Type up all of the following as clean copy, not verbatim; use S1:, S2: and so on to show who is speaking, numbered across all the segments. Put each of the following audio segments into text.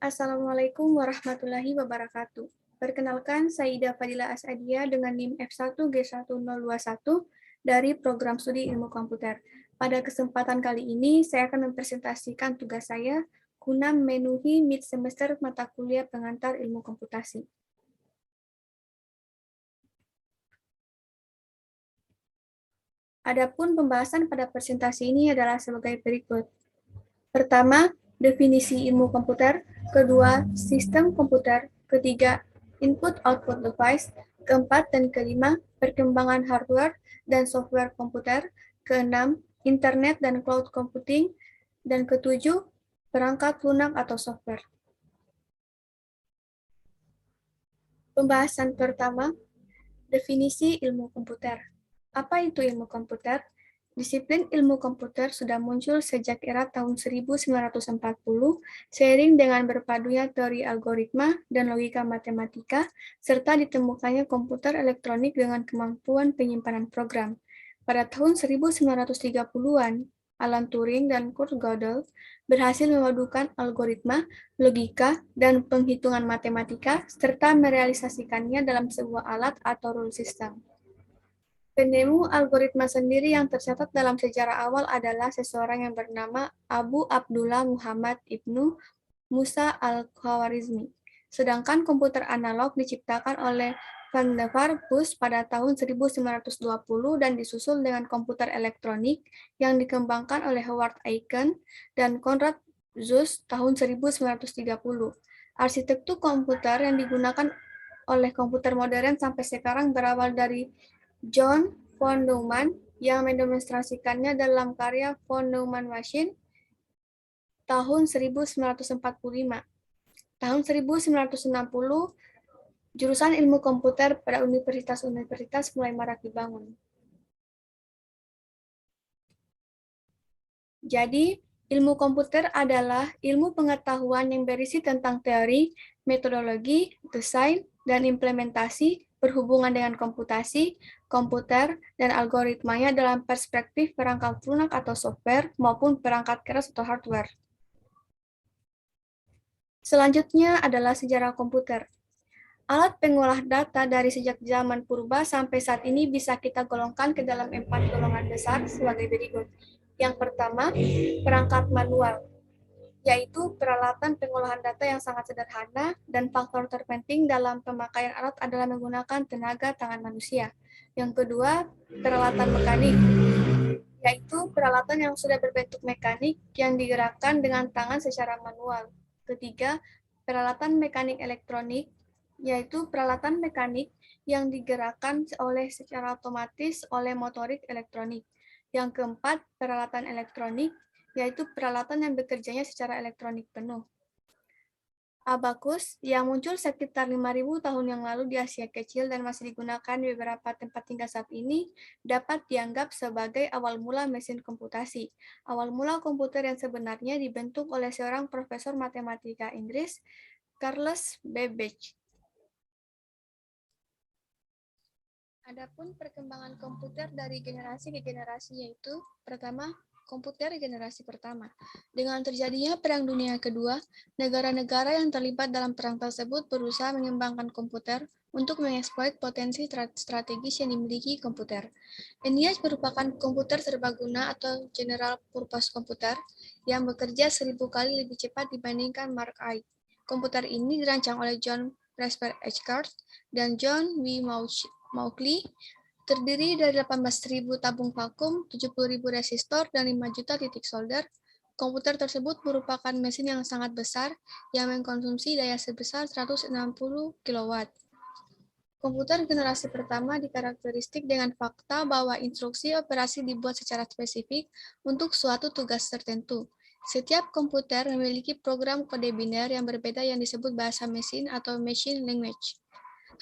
S1: Assalamualaikum warahmatullahi wabarakatuh. Perkenalkan, saya Ida Fadila Asadia dengan NIM F1G1021 dari Program Studi Ilmu Komputer. Pada kesempatan kali ini, saya akan mempresentasikan tugas saya guna memenuhi mid-semester mata kuliah pengantar ilmu komputasi. Adapun pembahasan pada presentasi ini adalah sebagai berikut. Pertama, definisi ilmu komputer. Kedua, sistem komputer. Ketiga, input-output device. Keempat dan kelima, perkembangan hardware dan software komputer. Keenam, internet dan cloud computing. Dan ketujuh, perangkat lunak atau software. Pembahasan pertama, definisi ilmu komputer. Apa itu ilmu komputer? Disiplin ilmu komputer sudah muncul sejak era tahun 1940, seiring dengan berpadunya teori algoritma dan logika matematika, serta ditemukannya komputer elektronik dengan kemampuan penyimpanan program. Pada tahun 1930-an, Alan Turing dan Kurt Gödel berhasil memadukan algoritma, logika, dan penghitungan matematika, serta merealisasikannya dalam sebuah alat atau rule system. Penemu algoritma sendiri yang tercatat dalam sejarah awal adalah seseorang yang bernama Abu Abdullah Muhammad ibnu Musa al-Khwarizmi. Sedangkan komputer analog diciptakan oleh Vannevar Bush pada tahun 1920 dan disusul dengan komputer elektronik yang dikembangkan oleh Howard Aiken dan Konrad Zuse tahun 1930. Arsitektur komputer yang digunakan oleh komputer modern sampai sekarang berawal dari John von Neumann yang mendemonstrasikannya dalam karya von Neumann Machine tahun 1945. Tahun 1960, jurusan ilmu komputer pada universitas-universitas mulai marak dibangun. Jadi, ilmu komputer adalah ilmu pengetahuan yang berisi tentang teori, metodologi, desain, dan implementasi berhubungan dengan komputasi, komputer, dan algoritmanya dalam perspektif perangkat lunak atau software maupun perangkat keras atau hardware. Selanjutnya adalah sejarah komputer. Alat pengolah data dari sejak zaman purba sampai saat ini bisa kita golongkan ke dalam 4 golongan besar sebagai berikut. Yang pertama, perangkat manual, yaitu peralatan pengolahan data yang sangat sederhana dan faktor terpenting dalam pemakaian alat adalah menggunakan tenaga tangan manusia. Yang kedua, peralatan mekanik, yaitu peralatan yang sudah berbentuk mekanik yang digerakkan dengan tangan secara manual. Ketiga, peralatan mekanik elektronik, yaitu peralatan mekanik yang digerakkan secara otomatis oleh motorik elektronik. Yang keempat, peralatan elektronik, yaitu peralatan yang bekerjanya secara elektronik penuh. Abakus, yang muncul sekitar 5.000 tahun yang lalu di Asia Kecil dan masih digunakan di beberapa tempat hingga saat ini, dapat dianggap sebagai awal mula mesin komputasi. Awal mula komputer yang sebenarnya dibentuk oleh seorang profesor matematika Inggris, Charles Babbage. Adapun perkembangan komputer dari generasi ke generasi yaitu, pertama, komputer generasi pertama. Dengan terjadinya Perang Dunia Kedua, negara-negara yang terlibat dalam perang tersebut berusaha mengembangkan komputer untuk mengeksploit potensi strategis yang dimiliki komputer. ENIAC merupakan komputer serbaguna atau general purpose komputer yang bekerja 1000 kali lebih cepat dibandingkan Mark I. Komputer ini dirancang oleh John Presper Echard dan John W. Mauchly, terdiri dari 18.000 tabung vakum, 70.000 resistor, dan 5 juta titik solder. Komputer tersebut merupakan mesin yang sangat besar yang mengkonsumsi daya sebesar 160 kW. Komputer generasi pertama dikarakteristik dengan fakta bahwa instruksi operasi dibuat secara spesifik untuk suatu tugas tertentu. Setiap komputer memiliki program kode biner yang berbeda yang disebut bahasa mesin atau machine language.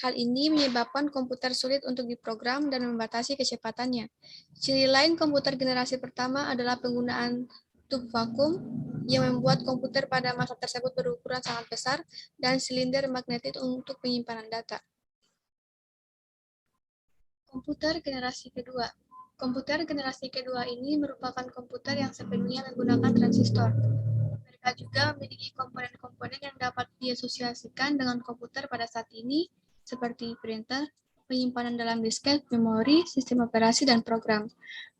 S1: Hal ini menyebabkan komputer sulit untuk diprogram dan membatasi kecepatannya. Ciri lain komputer generasi pertama adalah penggunaan tub vakum yang membuat komputer pada masa tersebut berukuran sangat besar dan silinder magnetik untuk penyimpanan data. Komputer generasi kedua. Komputer generasi kedua ini merupakan komputer yang sepenuhnya menggunakan transistor. Mereka juga memiliki komponen-komponen yang dapat diasosiasikan dengan komputer pada saat ini, seperti printer, penyimpanan dalam disket, memori, sistem operasi, dan program.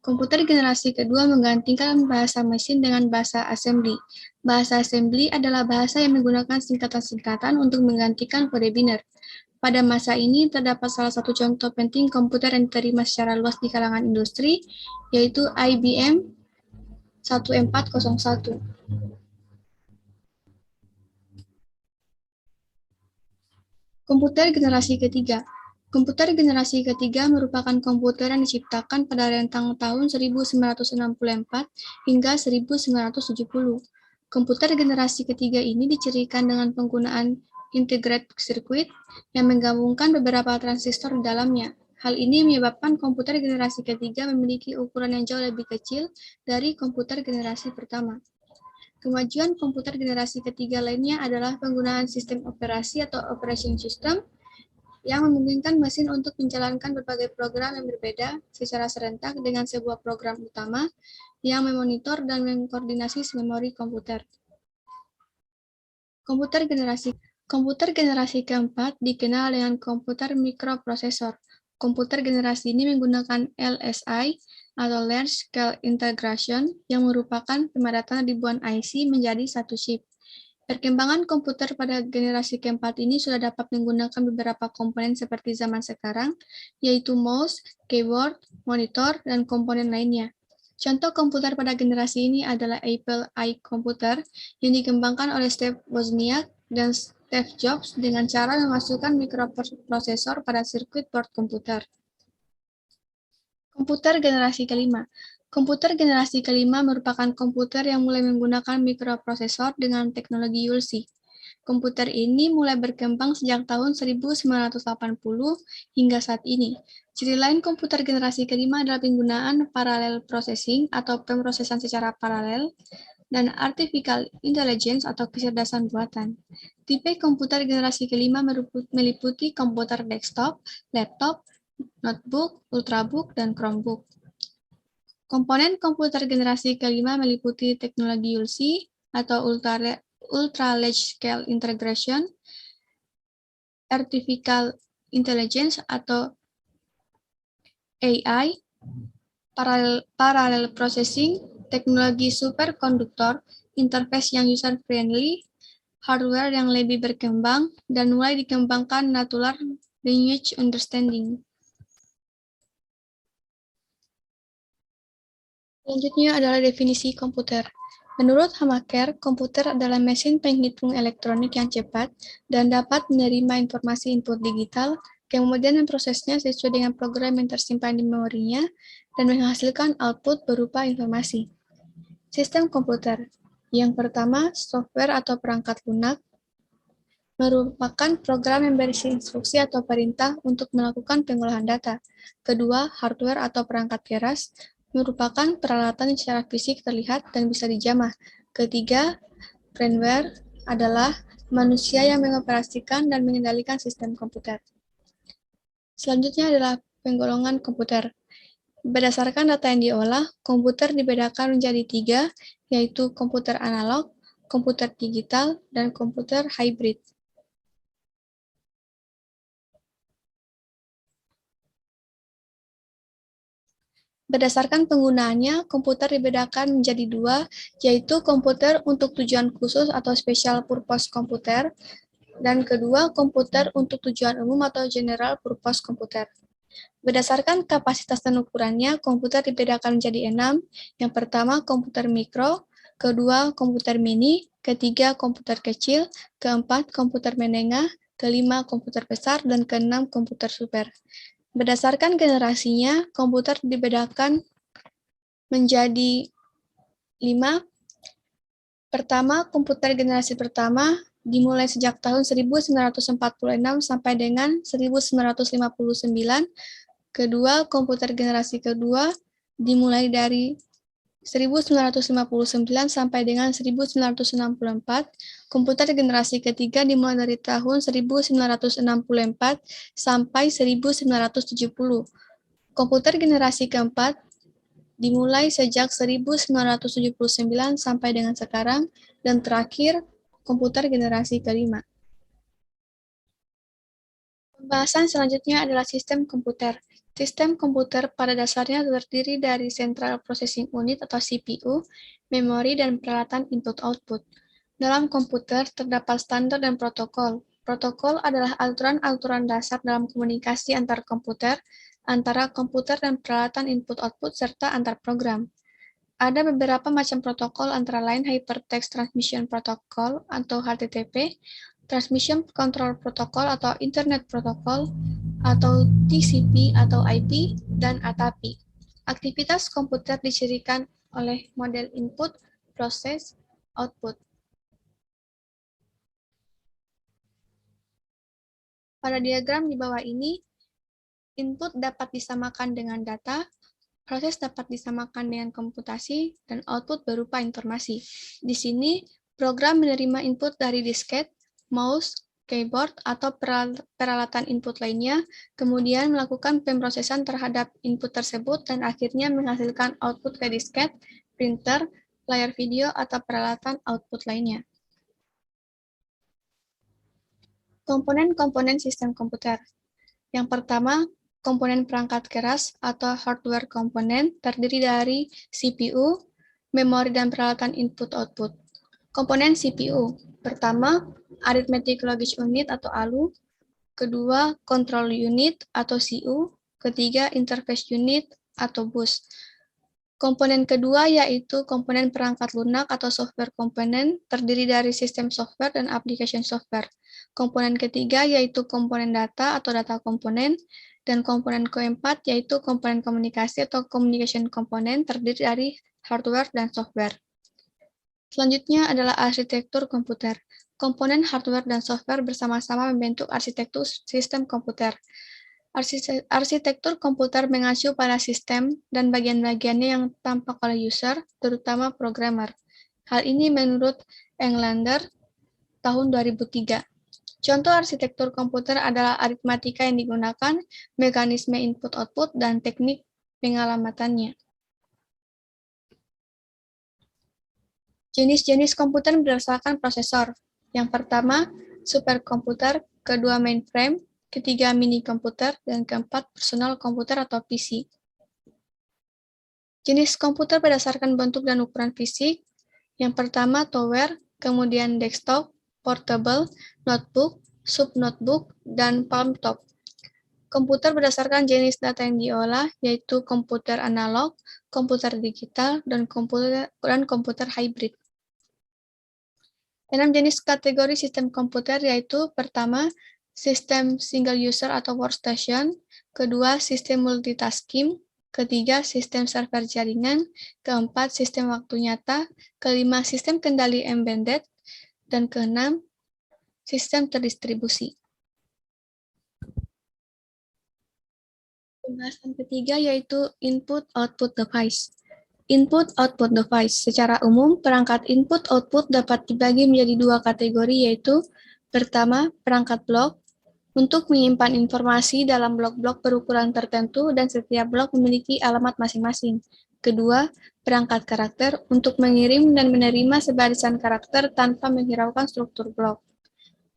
S1: Komputer generasi kedua menggantikan bahasa mesin dengan bahasa assembly. Bahasa assembly adalah bahasa yang menggunakan singkatan-singkatan untuk menggantikan kode biner. Pada masa ini, terdapat salah satu contoh penting komputer yang diterima secara luas di kalangan industri, yaitu IBM 1401. Komputer generasi ketiga. Komputer generasi ketiga merupakan komputer yang diciptakan pada rentang tahun 1964 hingga 1970. Komputer generasi ketiga ini dicirikan dengan penggunaan integrated circuit yang menggabungkan beberapa transistor di dalamnya. Hal ini menyebabkan komputer generasi ketiga memiliki ukuran yang jauh lebih kecil dari komputer generasi pertama. Kemajuan komputer generasi ketiga lainnya adalah penggunaan sistem operasi atau operation system yang memungkinkan mesin untuk menjalankan berbagai program yang berbeda secara serentak dengan sebuah program utama yang memonitor dan mengkoordinasi memori komputer. Komputer generasi keempat dikenal dengan komputer mikroprosesor. Komputer generasi ini menggunakan LSI atau Large Scale Integration yang merupakan pemadatan ribuan IC menjadi satu chip. Perkembangan komputer pada generasi keempat ini sudah dapat menggunakan beberapa komponen seperti zaman sekarang, yaitu mouse, keyboard, monitor, dan komponen lainnya. Contoh komputer pada generasi ini adalah Apple iComputer yang dikembangkan oleh Steve Wozniak dan Steve Jobs dengan cara memasukkan mikroprosesor pada sirkuit board komputer. Komputer generasi kelima. Komputer generasi kelima merupakan komputer yang mulai menggunakan mikroprosesor dengan teknologi ULC. Komputer ini mulai berkembang sejak tahun 1980 hingga saat ini. Ciri lain komputer generasi kelima adalah penggunaan parallel processing atau pemrosesan secara paralel dan artificial intelligence atau kecerdasan buatan. Tipe komputer generasi kelima meliputi komputer desktop, laptop, notebook, ultrabook, dan Chromebook. Komponen komputer generasi kelima meliputi teknologi ULC atau Ultra Large Scale Integration, Artificial Intelligence atau AI, Parallel Processing, teknologi superkonduktor, interface yang user-friendly, hardware yang lebih berkembang, dan mulai dikembangkan Natural Language Understanding. Selanjutnya adalah definisi komputer. Menurut Hamaker, komputer adalah mesin penghitung elektronik yang cepat dan dapat menerima informasi input digital, kemudian memprosesnya sesuai dengan program yang tersimpan di memorinya, dan menghasilkan output berupa informasi. Sistem komputer. Yang pertama, software atau perangkat lunak merupakan program yang berisi instruksi atau perintah untuk melakukan pengolahan data. Kedua, hardware atau perangkat keras merupakan peralatan yang secara fisik terlihat dan bisa dijamah. Ketiga, firmware adalah manusia yang mengoperasikan dan mengendalikan sistem komputer. Selanjutnya adalah penggolongan komputer. Berdasarkan data yang diolah, komputer dibedakan menjadi 3, yaitu komputer analog, komputer digital, dan komputer hybrid. Berdasarkan penggunaannya, komputer dibedakan menjadi 2, yaitu komputer untuk tujuan khusus atau special purpose komputer, dan kedua, komputer untuk tujuan umum atau general purpose komputer. Berdasarkan kapasitas dan ukurannya, komputer dibedakan menjadi 6. Yang pertama, komputer mikro, kedua, komputer mini, ketiga, komputer kecil, keempat, komputer menengah, kelima, komputer besar, dan keenam, komputer super. Berdasarkan generasinya, komputer dibedakan menjadi 5. Pertama, komputer generasi pertama dimulai sejak tahun 1946 sampai dengan 1959. Kedua, komputer generasi kedua dimulai dari 1959 sampai dengan 1964. Komputer generasi ketiga dimulai dari tahun 1964 sampai 1970. Komputer generasi keempat dimulai sejak 1979 sampai dengan sekarang, dan terakhir, komputer generasi kelima. Pembahasan selanjutnya adalah sistem komputer. Sistem komputer pada dasarnya terdiri dari Central Processing Unit atau CPU, memori, dan peralatan input-output. Dalam komputer terdapat standar dan protokol. Protokol adalah aturan-aturan dasar dalam komunikasi antar komputer dan peralatan input-output, serta antar program. Ada beberapa macam protokol antara lain Hypertext Transmission Protocol atau HTTP, Transmission Control Protocol atau Internet Protocol, atau TCP atau IP, dan ATAPI. Aktivitas komputer dicirikan oleh model input, proses, output. Pada diagram di bawah ini, input dapat disamakan dengan data, proses dapat disamakan dengan komputasi, dan output berupa informasi. Di sini, program menerima input dari disket, mouse, keyboard, atau peralatan input lainnya, kemudian melakukan pemrosesan terhadap input tersebut, dan akhirnya menghasilkan output ke disket, printer, layar video, atau peralatan output lainnya. Komponen-komponen sistem komputer. Yang pertama, komponen perangkat keras atau hardware komponen terdiri dari CPU, memori, dan peralatan input-output. Komponen CPU. Pertama, Arithmetic Logic Unit atau ALU. Kedua, Control Unit atau CU. Ketiga, Interface Unit atau BUS. Komponen kedua yaitu komponen perangkat lunak atau software komponen terdiri dari sistem software dan application software. Komponen ketiga yaitu komponen data atau data komponen, dan komponen keempat yaitu komponen komunikasi atau communication komponen terdiri dari hardware dan software. Selanjutnya adalah arsitektur komputer. Komponen hardware dan software bersama-sama membentuk arsitektur sistem komputer. Arsitektur komputer mengacu pada sistem dan bagian-bagiannya yang tampak oleh user, terutama programmer. Hal ini menurut Englander tahun 2003. Contoh arsitektur komputer adalah aritmatika yang digunakan, mekanisme input-output, dan teknik pengalamatannya. Jenis-jenis komputer berdasarkan prosesor. Yang pertama, superkomputer, kedua mainframe, ketiga mini komputer, dan keempat personal komputer atau PC. Jenis komputer berdasarkan bentuk dan ukuran fisik. Yang pertama tower, kemudian desktop, portable, notebook, subnotebook, dan palm-top. Komputer berdasarkan jenis data yang diolah, yaitu komputer analog, komputer digital, dan komputer hybrid. 6 jenis kategori sistem komputer yaitu pertama, sistem single user atau workstation, kedua, sistem multitasking, ketiga, sistem server jaringan, keempat, sistem waktu nyata, kelima, sistem kendali embedded, dan keenam, sistem terdistribusi. Pembahasan ketiga yaitu input-output device. Input-output device. Secara umum, perangkat input-output dapat dibagi menjadi dua kategori, yaitu pertama, perangkat blok, untuk menyimpan informasi dalam blok-blok berukuran tertentu dan setiap blok memiliki alamat masing-masing. Kedua, perangkat karakter, untuk mengirim dan menerima sebarisan karakter tanpa menghiraukan struktur blok.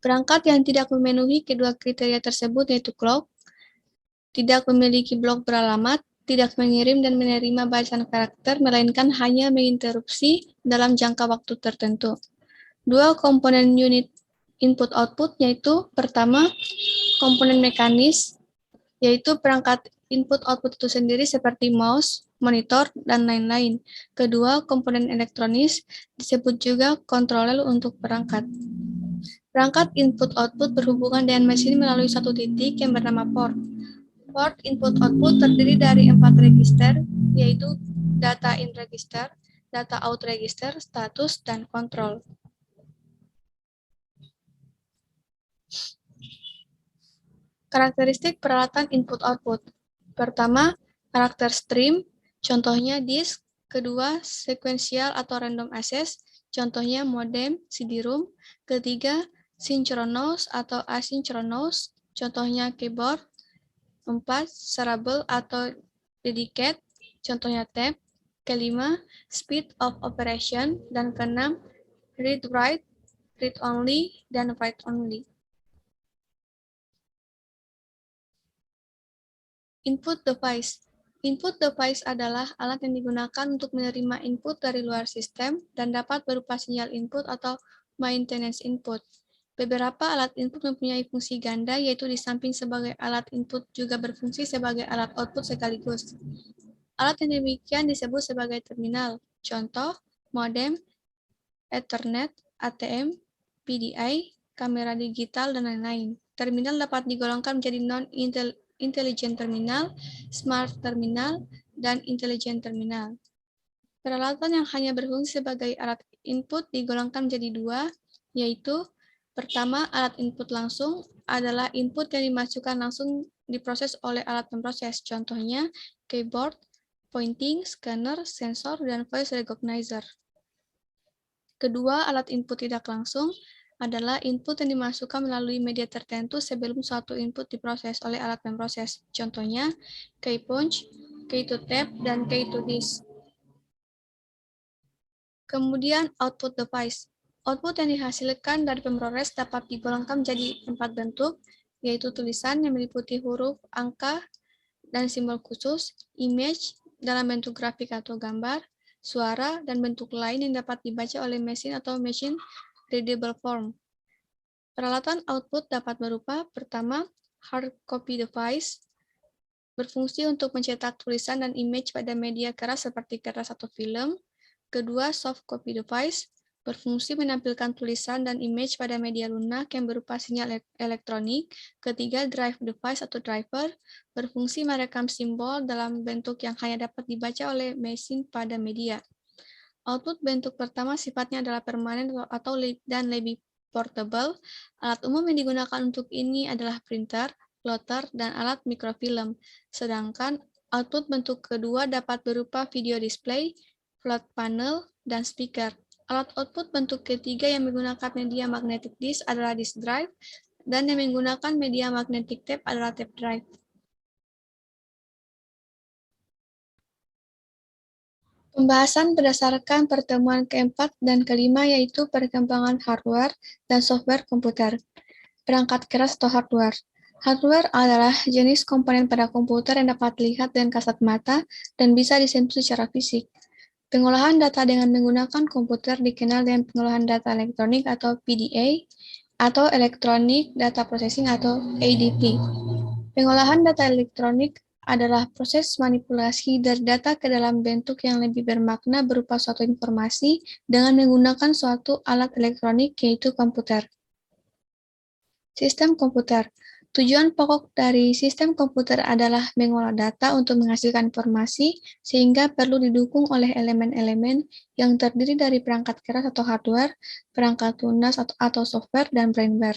S1: Perangkat yang tidak memenuhi kedua kriteria tersebut yaitu clock, tidak memiliki blok beralamat, tidak mengirim dan menerima barisan karakter, melainkan hanya menginterupsi dalam jangka waktu tertentu. Dua komponen unit input-output, yaitu pertama, komponen mekanis, yaitu perangkat input-output itu sendiri seperti mouse, monitor, dan lain-lain. Kedua, komponen elektronis, disebut juga controller untuk perangkat. Perangkat input-output berhubungan dengan mesin melalui satu titik yang bernama port. Port input-output terdiri dari 4 register, yaitu data in register, data out register, status, dan kontrol. Karakteristik peralatan input-output. Pertama, karakter stream, contohnya disk. Kedua, sequential atau random access, contohnya modem, CD-ROM. Ketiga, synchronous atau asynchronous, contohnya keyboard. 4. Searable atau dedicate, contohnya tab. Kelima, speed of operation. Dan keenam, read-write, read-only, dan write-only. Input device. Input device adalah alat yang digunakan untuk menerima input dari luar sistem dan dapat berupa sinyal input atau maintenance input. Beberapa alat input mempunyai fungsi ganda, yaitu di samping sebagai alat input juga berfungsi sebagai alat output sekaligus. Alat yang demikian disebut sebagai terminal. Contoh, modem, Ethernet, ATM, PDI, kamera digital, dan lain-lain. Terminal dapat digolongkan menjadi non-intelligent terminal, smart terminal, dan intelligent terminal. Peralatan yang hanya berfungsi sebagai alat input digolongkan menjadi dua, yaitu pertama, alat input langsung adalah input yang dimasukkan langsung diproses oleh alat pemproses. Contohnya, keyboard, pointing, scanner, sensor, dan voice recognizer. Kedua, alat input tidak langsung adalah input yang dimasukkan melalui media tertentu sebelum suatu input diproses oleh alat pemproses. Contohnya, key punch, key to tape, dan key to disk. Kemudian, output device. Output yang dihasilkan dari pemproses dapat digolongkan menjadi 4 bentuk, yaitu tulisan yang meliputi huruf, angka, dan simbol khusus, image dalam bentuk grafik atau gambar, suara, dan bentuk lain yang dapat dibaca oleh mesin atau machine readable form. Peralatan output dapat berupa, pertama, hard copy device, berfungsi untuk mencetak tulisan dan image pada media keras seperti kertas atau film. Kedua, soft copy device, berfungsi menampilkan tulisan dan image pada media lunak yang berupa sinyal elektronik. Ketiga, drive device atau driver, berfungsi merekam simbol dalam bentuk yang hanya dapat dibaca oleh mesin pada media. Output bentuk pertama sifatnya adalah permanen dan lebih portable. Alat umum yang digunakan untuk ini adalah printer, plotter, dan alat mikrofilm. Sedangkan output bentuk kedua dapat berupa video display, flat panel, dan speaker. Alat output bentuk ketiga yang menggunakan media magnetic disk adalah disk drive, dan yang menggunakan media magnetic tape adalah tape drive. Pembahasan berdasarkan pertemuan keempat dan kelima yaitu perkembangan hardware dan software komputer. Perangkat keras atau hardware. Hardware adalah jenis komponen pada komputer yang dapat dilihat dengan kasat mata dan bisa disentuh secara fisik. Pengolahan data dengan menggunakan komputer dikenal dengan pengolahan data elektronik atau PDA, atau Electronic Data Processing atau ADP. Pengolahan data elektronik adalah proses manipulasi dari data ke dalam bentuk yang lebih bermakna berupa suatu informasi dengan menggunakan suatu alat elektronik, yaitu komputer. Sistem komputer. Tujuan pokok dari sistem komputer adalah mengolah data untuk menghasilkan informasi, sehingga perlu didukung oleh elemen-elemen yang terdiri dari perangkat keras atau hardware, perangkat lunas atau software, dan brainware.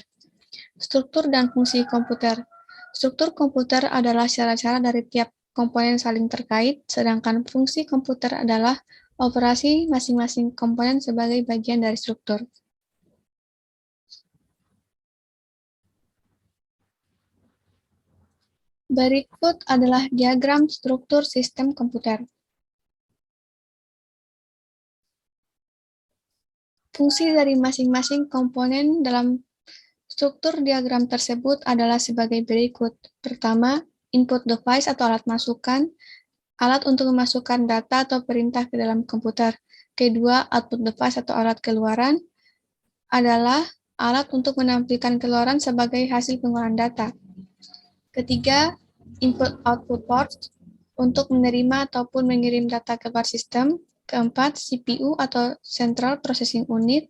S1: Struktur dan fungsi komputer. Struktur komputer adalah cara-cara dari tiap komponen saling terkait, sedangkan fungsi komputer adalah operasi masing-masing komponen sebagai bagian dari struktur. Berikut adalah diagram struktur sistem komputer. Fungsi dari masing-masing komponen dalam struktur diagram tersebut adalah sebagai berikut. Pertama, input device atau alat masukan, alat untuk memasukkan data atau perintah ke dalam komputer. Kedua, output device atau alat keluaran adalah alat untuk menampilkan keluaran sebagai hasil pengolahan data. Ketiga, input-output port untuk menerima ataupun mengirim data keluar sistem. Keempat, CPU atau Central Processing Unit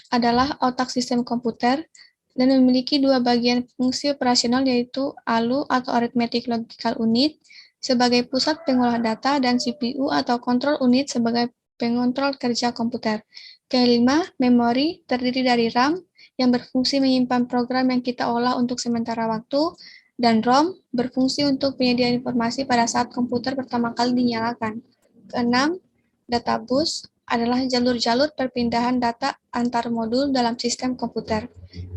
S1: adalah otak sistem komputer dan memiliki dua bagian fungsi operasional, yaitu ALU atau Arithmetic Logical Unit sebagai pusat pengolah data dan CPU atau Control Unit sebagai pengontrol kerja komputer. Kelima, memori terdiri dari RAM yang berfungsi menyimpan program yang kita olah untuk sementara waktu, dan ROM berfungsi untuk penyediaan informasi pada saat komputer pertama kali dinyalakan. Keenam, data bus adalah jalur-jalur perpindahan data antar modul dalam sistem komputer.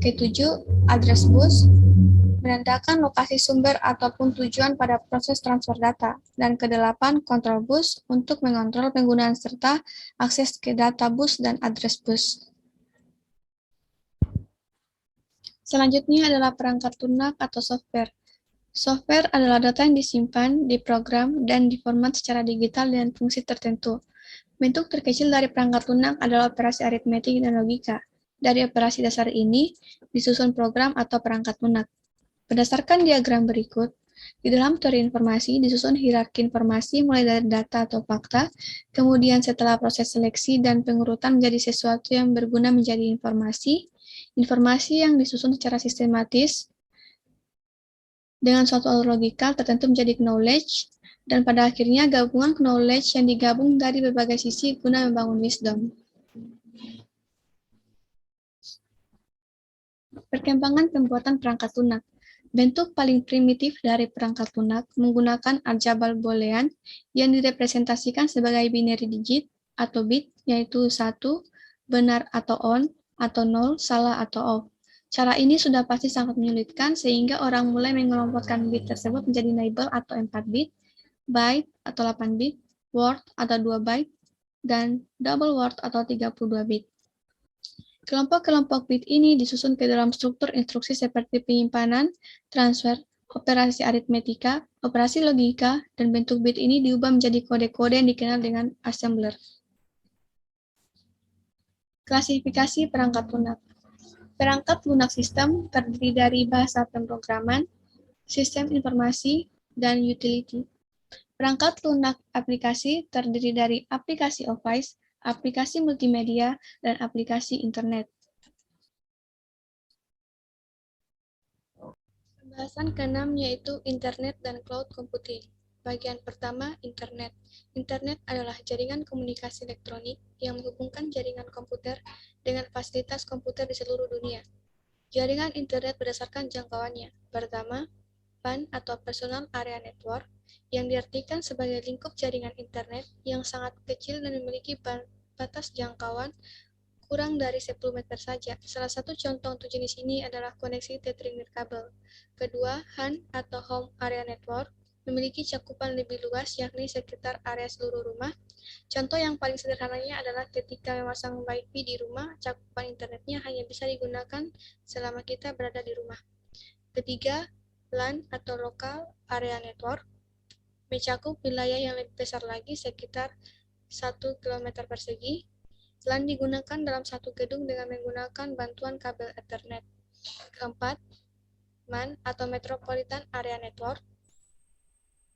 S1: Ketujuh, address bus menandakan lokasi sumber ataupun tujuan pada proses transfer data. Dan kedelapan, kontrol bus untuk mengontrol penggunaan serta akses ke data bus dan address bus. Selanjutnya adalah perangkat lunak atau software. Software adalah data yang disimpan, diprogram, dan diformat secara digital dengan fungsi tertentu. Bentuk terkecil dari perangkat lunak adalah operasi aritmetik dan logika. Dari operasi dasar ini, disusun program atau perangkat lunak. Berdasarkan diagram berikut, di dalam teori informasi disusun hierarki informasi mulai dari data atau fakta, kemudian setelah proses seleksi dan pengurutan menjadi sesuatu yang berguna menjadi informasi yang disusun secara sistematis, dengan suatu alur logikal tertentu menjadi knowledge, dan pada akhirnya gabungan knowledge yang digabung dari berbagai sisi guna membangun wisdom. Perkembangan pembuatan perangkat lunak. Bentuk paling primitif dari perangkat lunak menggunakan aljabar boolean yang direpresentasikan sebagai binary digit atau bit, yaitu 1, benar atau on, atau 0, salah atau off. Cara ini sudah pasti sangat menyulitkan sehingga orang mulai mengelompokkan bit tersebut menjadi label atau 4 bit, byte atau 8 bit, word atau 2 byte, dan double word atau 32 bit. Kelompok-kelompok bit ini disusun ke dalam struktur instruksi seperti penyimpanan, transfer, operasi aritmetika, operasi logika, dan bentuk bit ini diubah menjadi kode-kode yang dikenal dengan assembler. Klasifikasi perangkat lunak. Perangkat lunak sistem terdiri dari bahasa pemrograman, sistem informasi, dan utility. Perangkat lunak aplikasi terdiri dari aplikasi Office, aplikasi multimedia, dan aplikasi internet. Pembahasan ke-6 yaitu Internet dan Cloud Computing. Bagian pertama, Internet. Internet adalah jaringan komunikasi elektronik yang menghubungkan jaringan komputer dengan fasilitas komputer di seluruh dunia. Jaringan internet berdasarkan jangkauannya. Pertama, PAN atau Personal Area Network, yang diartikan sebagai lingkup jaringan internet yang sangat kecil dan memiliki batas jangkauan kurang dari 10 meter saja. Salah satu contoh untuk jenis ini adalah koneksi tethering nirkabel. Kedua, HAN atau Home Area Network memiliki cakupan lebih luas, yakni sekitar area seluruh rumah. Contoh yang paling sederhananya adalah ketika memasang Wi-Fi di rumah, cakupan internetnya hanya bisa digunakan selama kita berada di rumah. Ketiga, LAN atau Local Area Network mencakup wilayah yang lebih besar lagi, sekitar 1 km persegi. LAN digunakan dalam satu gedung dengan menggunakan bantuan kabel Ethernet. Keempat, MAN atau Metropolitan Area Network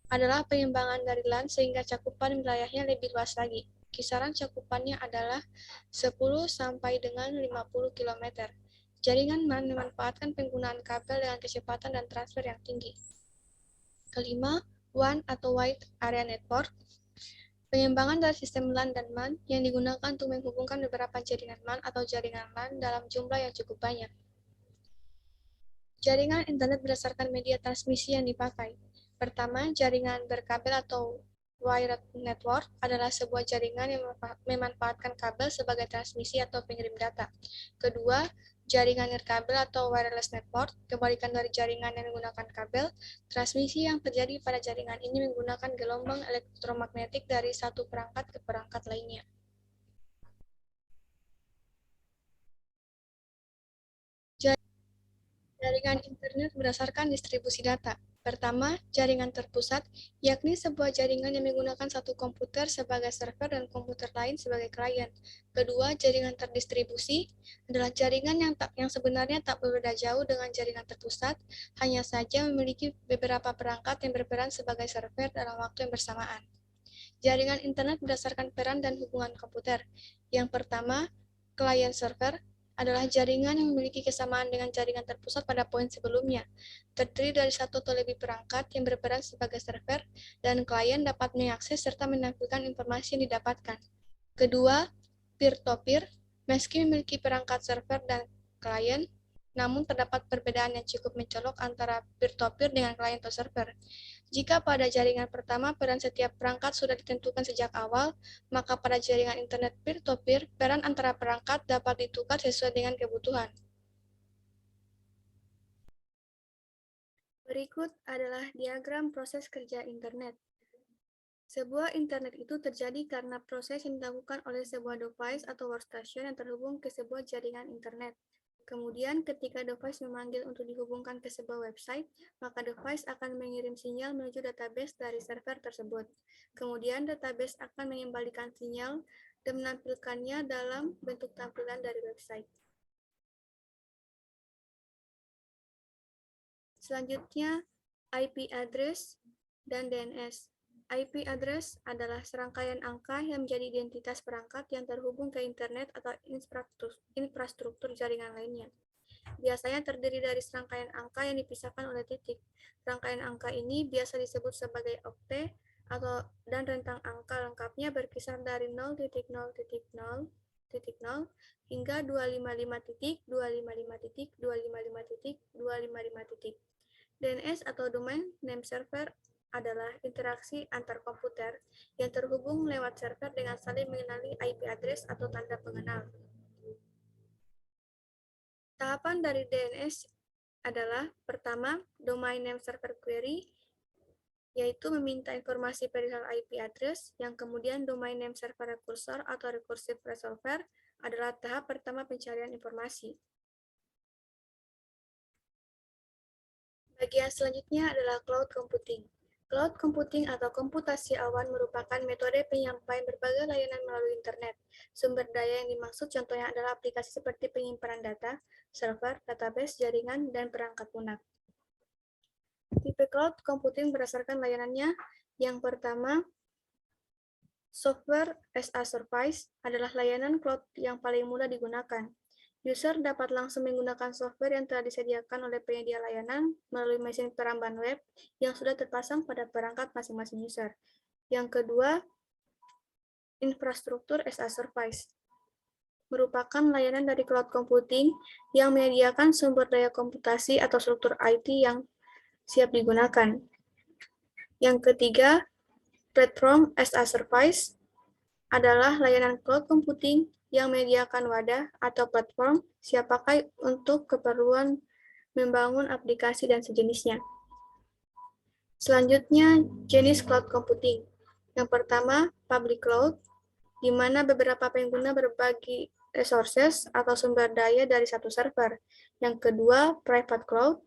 S1: adalah pengembangan dari LAN sehingga cakupan wilayahnya lebih luas lagi. Kisaran cakupannya adalah 10 sampai dengan 50 km. Jaringan MAN memanfaatkan penggunaan kabel dengan kecepatan dan transfer yang tinggi. Kelima, WAN atau Wide Area Network, pengembangan dari sistem LAN dan MAN yang digunakan untuk menghubungkan beberapa jaringan MAN atau jaringan LAN dalam jumlah yang cukup banyak. Jaringan internet berdasarkan media transmisi yang dipakai. Pertama, jaringan berkabel atau wired network adalah sebuah jaringan yang memanfaatkan kabel sebagai transmisi atau pengirim data. Kedua, jaringan nirkabel atau wireless network, kebalikan dari jaringan yang menggunakan kabel. Transmisi yang terjadi pada jaringan ini menggunakan gelombang elektromagnetik dari satu perangkat ke perangkat lainnya. Jaringan internet berdasarkan distribusi data. Pertama, jaringan terpusat, yakni sebuah jaringan yang menggunakan satu komputer sebagai server dan komputer lain sebagai klien. Kedua, jaringan terdistribusi adalah jaringan yang sebenarnya tak berbeda jauh dengan jaringan terpusat, hanya saja memiliki beberapa perangkat yang berperan sebagai server dalam waktu yang bersamaan. Jaringan internet berdasarkan peran dan hubungan komputer. Yang pertama, klien server adalah jaringan yang memiliki kesamaan dengan jaringan terpusat pada poin sebelumnya. Terdiri dari satu atau lebih perangkat yang berperan sebagai server, dan klien dapat mengakses serta menampilkan informasi yang didapatkan. Kedua, peer-to-peer, meski memiliki perangkat server dan klien, namun terdapat perbedaan yang cukup mencolok antara peer-to-peer dengan klien atau server. Jika pada jaringan pertama peran setiap perangkat sudah ditentukan sejak awal, maka pada jaringan internet peer-to-peer, peran antara perangkat dapat ditukar sesuai dengan kebutuhan. Berikut adalah diagram proses kerja internet. Sebuah internet itu terjadi karena proses yang dilakukan oleh sebuah device atau workstation yang terhubung ke sebuah jaringan internet. Kemudian, ketika device memanggil untuk dihubungkan ke sebuah website, maka device akan mengirim sinyal menuju database dari server tersebut. Kemudian, database akan mengembalikan sinyal dan menampilkannya dalam bentuk tampilan dari website. Selanjutnya, IP address dan DNS. IP address adalah serangkaian angka yang menjadi identitas perangkat yang terhubung ke internet atau infrastruktur jaringan lainnya. Biasanya terdiri dari serangkaian angka yang dipisahkan oleh titik. Serangkaian angka ini biasa disebut sebagai oktet dan rentang angka lengkapnya berkisar dari 0.0.0 hingga 255.255.255.255. DNS atau Domain Name Server adalah interaksi antar komputer yang terhubung lewat server dengan saling mengenali IP address atau tanda pengenal. Tahapan dari DNS adalah pertama, Domain Name Server Query, yaitu meminta informasi perihal IP address, yang kemudian Domain Name Server Recursor atau Recursive Resolver adalah tahap pertama pencarian informasi. Bagian selanjutnya adalah Cloud Computing. Cloud computing atau komputasi awan merupakan metode penyampaian berbagai layanan melalui internet. Sumber daya yang dimaksud contohnya adalah aplikasi seperti penyimpanan data, server, database, jaringan, dan perangkat lunak. Tipe cloud computing berdasarkan layanannya. Yang pertama, software as a service adalah layanan cloud yang paling mudah digunakan. User dapat langsung menggunakan software yang telah disediakan oleh penyedia layanan melalui mesin peramban web yang sudah terpasang pada perangkat masing-masing user. Yang kedua, infrastruktur as a service merupakan layanan dari cloud computing yang menyediakan sumber daya komputasi atau struktur IT yang siap digunakan. Yang ketiga, platform as a service adalah layanan cloud computing yang menyediakan wadah atau platform siap pakai untuk keperluan membangun aplikasi dan sejenisnya. Selanjutnya, jenis cloud computing. Yang pertama, public cloud, di mana beberapa pengguna berbagi resources atau sumber daya dari satu server. Yang kedua, private cloud,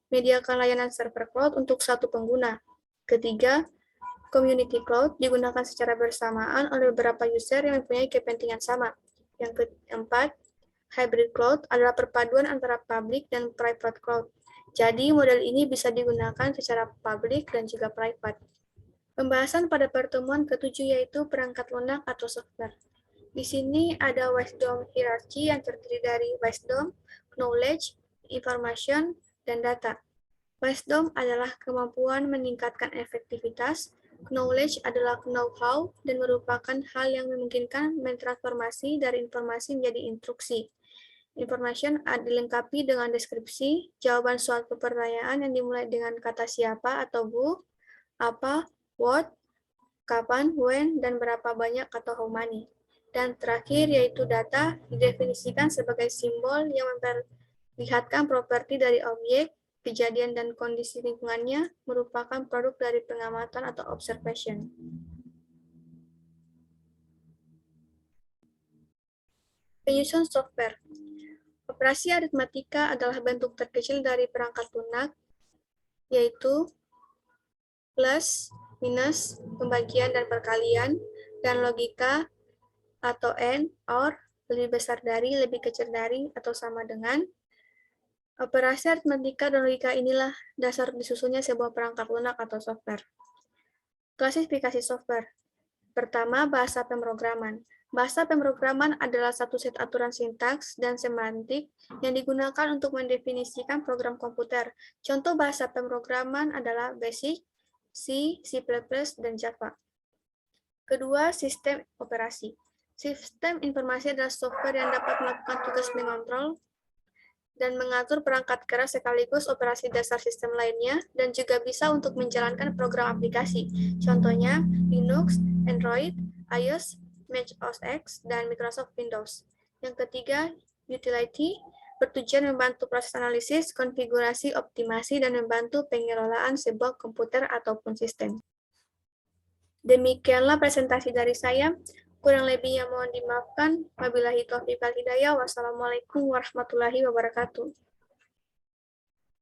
S1: menyediakan layanan server cloud untuk satu pengguna. Ketiga, community cloud digunakan secara bersamaan oleh beberapa user yang mempunyai kepentingan sama. Yang keempat, hybrid cloud adalah perpaduan antara public dan private cloud. Jadi, model ini bisa digunakan secara public dan juga private. Pembahasan pada pertemuan ke-7 yaitu perangkat lunak atau software. Di sini ada wisdom hierarchy yang terdiri dari wisdom, knowledge, information, dan data. Wisdom adalah kemampuan meningkatkan efektivitas, knowledge adalah know-how dan merupakan hal yang memungkinkan mentransformasi dari informasi menjadi instruksi. Information dilengkapi dengan deskripsi, jawaban suatu pertanyaan yang dimulai dengan kata siapa atau who, apa, what, kapan, when, dan berapa banyak atau how many. Dan terakhir yaitu data didefinisikan sebagai simbol yang memperlihatkan properti dari objek, kejadian dan kondisi lingkungannya merupakan produk dari pengamatan atau observation. Penyusun software. Operasi aritmatika adalah bentuk terkecil dari perangkat lunak, yaitu plus, minus, pembagian dan perkalian, dan logika atau and, or, lebih besar dari, lebih kecil dari, atau sama dengan. Operasi aritmatika dan logika inilah dasar disusunnya sebuah perangkat lunak atau software. Klasifikasi software. Pertama, bahasa pemrograman. Bahasa pemrograman adalah satu set aturan sintaks dan semantik yang digunakan untuk mendefinisikan program komputer. Contoh bahasa pemrograman adalah BASIC, C, C++, dan Java. Kedua, sistem operasi. Sistem informasi adalah software yang dapat melakukan tugas mengontrol dan mengatur perangkat keras sekaligus operasi dasar sistem lainnya, dan juga bisa untuk menjalankan program aplikasi. Contohnya, Linux, Android, iOS, Mac OS X, dan Microsoft Windows. Yang ketiga, utility bertujuan membantu proses analisis, konfigurasi, optimasi, dan membantu pengelolaan sebuah komputer ataupun sistem. Demikianlah presentasi dari saya. Kurang lebihnya mohon dimaafkan. Wabillahi taufiq wal hidayah. Wassalamualaikum warahmatullahi wabarakatuh.